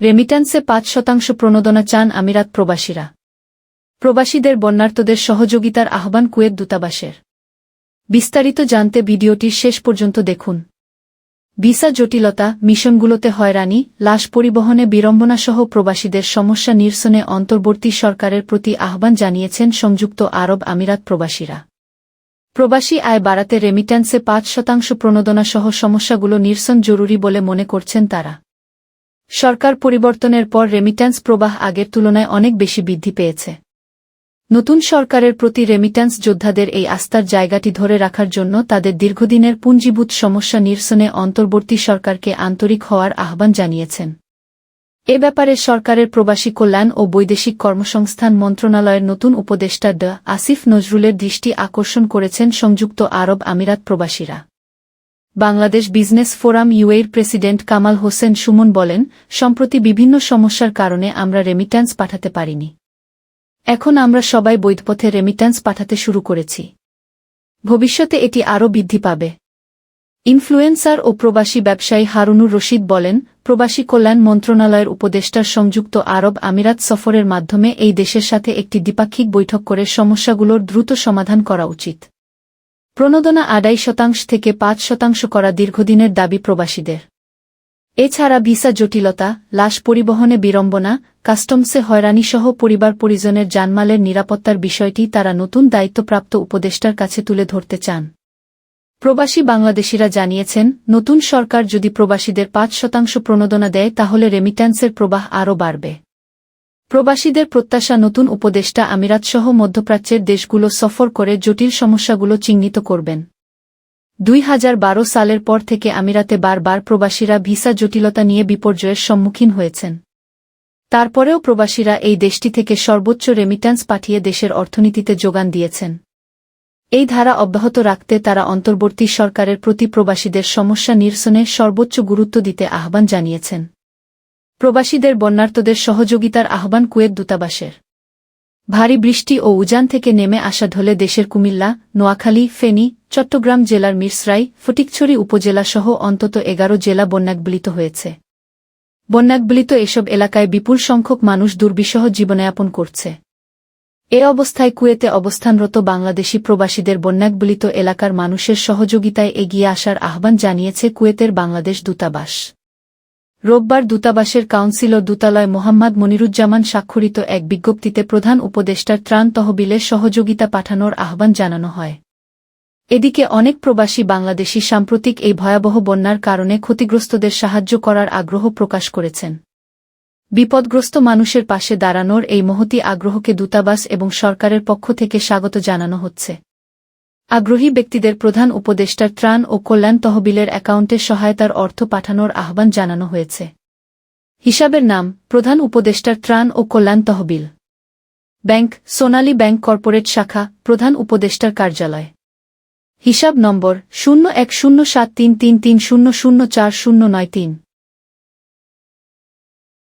রেমিট্যান্সে ৫% প্রণোদনা চান আমিরাত প্রবাসীরা। প্রবাসীদের বন্যার্তদের সহযোগিতার আহ্বান কুয়েত দূতাবাসের। বিস্তারিত জানতে ভিডিওটির শেষ পর্যন্ত দেখুন। ভিসা জটিলতা, মিশনগুলোতে হয়রানি, লাশ পরিবহনে বিড়ম্বনাসহ প্রবাসীদের সমস্যা নিরসনে অন্তর্বর্তী সরকারের প্রতি আহ্বান জানিয়েছেন সংযুক্ত আরব আমিরাত প্রবাসীরা। প্রবাসী আয় বাড়াতে রেমিট্যান্সে ৫% প্রণোদনাসহ সমস্যাগুলো নিরসন জরুরি বলে মনে করছেন তারা। সরকার পরিবর্তনের পর রেমিট্যান্স প্রবাহ আগের তুলনায় অনেক বেশি বৃদ্ধি পেয়েছে। নতুন সরকারের প্রতি রেমিট্যান্স যোদ্ধাদের এই আস্থার জায়গাটি ধরে রাখার জন্য তাদের দীর্ঘদিনের পুঞ্জীভূত সমস্যা নিরসনে অন্তর্বর্তী সরকারকে আন্তরিক হওয়ার আহ্বান জানিয়েছেন। এ ব্যাপারে সরকারের প্রবাসী কল্যাণ ও বৈদেশিক কর্মসংস্থান মন্ত্রণালয়ের নতুন উপদেষ্টা ড আসিফ নজরুলের দৃষ্টি আকর্ষণ করেছেন সংযুক্ত আরব আমিরাত প্রবাসীরা। বাংলাদেশ বিজনেস ফোরাম ইউএইর প্রেসিডেন্ট কামাল হোসেন সুমন বলেন, সম্প্রতি বিভিন্ন সমস্যার কারণে আমরা রেমিট্যান্স পাঠাতে পারিনি। এখন আমরা সবাই বৈধপথে রেমিট্যান্স পাঠাতে শুরু করেছি। ভবিষ্যতে এটি আরও বৃদ্ধি পাবে। ইনফ্লুয়েন্সার ও প্রবাসী ব্যবসায়ী হারুনুর রশিদ বলেন, প্রবাসী কল্যাণ মন্ত্রণালয়ের উপদেষ্টার সংযুক্ত আরব আমিরাত সফরের মাধ্যমে এই দেশের সাথে একটি দ্বিপাক্ষিক বৈঠক করে সমস্যাগুলোর দ্রুত সমাধান করা উচিত। প্রণোদনা ২.৫% থেকে ৫% করা দীর্ঘদিনের দাবি প্রবাসীদের। এছাড়া ভিসা জটিলতা, লাশ পরিবহনে বিড়ম্বনা, কাস্টমসে হয়রানিসহ পরিবার পরিজনের জানমালের নিরাপত্তার বিষয়টি তারা নতুন দায়িত্বপ্রাপ্ত উপদেষ্টার কাছে তুলে ধরতে চান। প্রবাসী বাংলাদেশিরা জানিয়েছেন, নতুন সরকার যদি প্রবাসীদের ৫% প্রণোদনা দেয় তাহলে রেমিট্যান্সের প্রবাহ আরও বাড়বে। প্রবাসীদের প্রত্যাশা নতুন উপদেষ্টা আমিরাতসহ মধ্যপ্রাচ্যের দেশগুলো সফর করে জটিল সমস্যাগুলো চিহ্নিত করবেন। ২০১২ সালের পর থেকে আমিরাতে বারবার প্রবাসীরা ভিসা জটিলতা নিয়ে বিপর্যয়ের সম্মুখীন হয়েছেন। তারপরেও প্রবাসীরা এই দেশটি থেকে সর্বোচ্চ রেমিট্যান্স পাঠিয়ে দেশের অর্থনীতিতে যোগান দিয়েছেন। এই ধারা অব্যাহত রাখতে তারা অন্তর্বর্তী সরকারের প্রতি প্রবাসীদের সমস্যা নিরসনে সর্বোচ্চ গুরুত্ব দিতে আহ্বান জানিয়েছেন। প্রবাসীদের বন্যার্তদের সহযোগিতার আহ্বান কুয়েত দূতাবাসের। ভারী বৃষ্টি ও উজান থেকে নেমে আসা ঢলে দেশের কুমিল্লা, নোয়াখালী, ফেনী, চট্টগ্রাম জেলার মিরসরাই, ফটিকছড়ি উপজেলাসহ অন্তত ১১ জেলা বন্যাকবলিত হয়েছে। বন্যাকবলিত এসব এলাকায় বিপুল সংখ্যক মানুষ দুর্বিষহ জীবনযাপন করছে। এ অবস্থায় কুয়েতে অবস্থানরত বাংলাদেশি প্রবাসীদের বন্যাকবলিত এলাকার মানুষের সহযোগিতায় এগিয়ে আসার আহ্বান জানিয়েছে কুয়েতের বাংলাদেশ দূতাবাস। রোববার দূতাবাসের কাউন্সিলর দূতালয় মোহাম্মদ মনিরুজ্জামান স্বাক্ষরিত এক বিজ্ঞপ্তিতে প্রধান উপদেষ্টার ত্রাণ তহবিলে সহযোগিতা পাঠানোর আহ্বান জানানো হয়। এদিকে অনেক প্রবাসী বাংলাদেশি সাম্প্রতিক এই ভয়াবহ বন্যার কারণে ক্ষতিগ্রস্তদের সাহায্য করার আগ্রহ প্রকাশ করেছেন। বিপদগ্রস্ত মানুষের পাশে দাঁড়ানোর এই মহতী আগ্রহকে দূতাবাস এবং সরকারের পক্ষ থেকে স্বাগত জানানো হচ্ছে। আগ্রহী ব্যক্তিদের প্রধান উপদেষ্টার ত্রাণ ও কল্যাণ তহবিলের অ্যাকাউন্টে সহায়তার অর্থ পাঠানোর আহ্বান জানানো হয়েছে। হিসাবের নাম, প্রধান উপদেষ্টার ত্রাণ ও কল্যাণ তহবিল। ব্যাংক, সোনালী ব্যাংক কর্পোরেট শাখা, প্রধান উপদেষ্টার কার্যালয়। হিসাব নম্বর 01073330040993।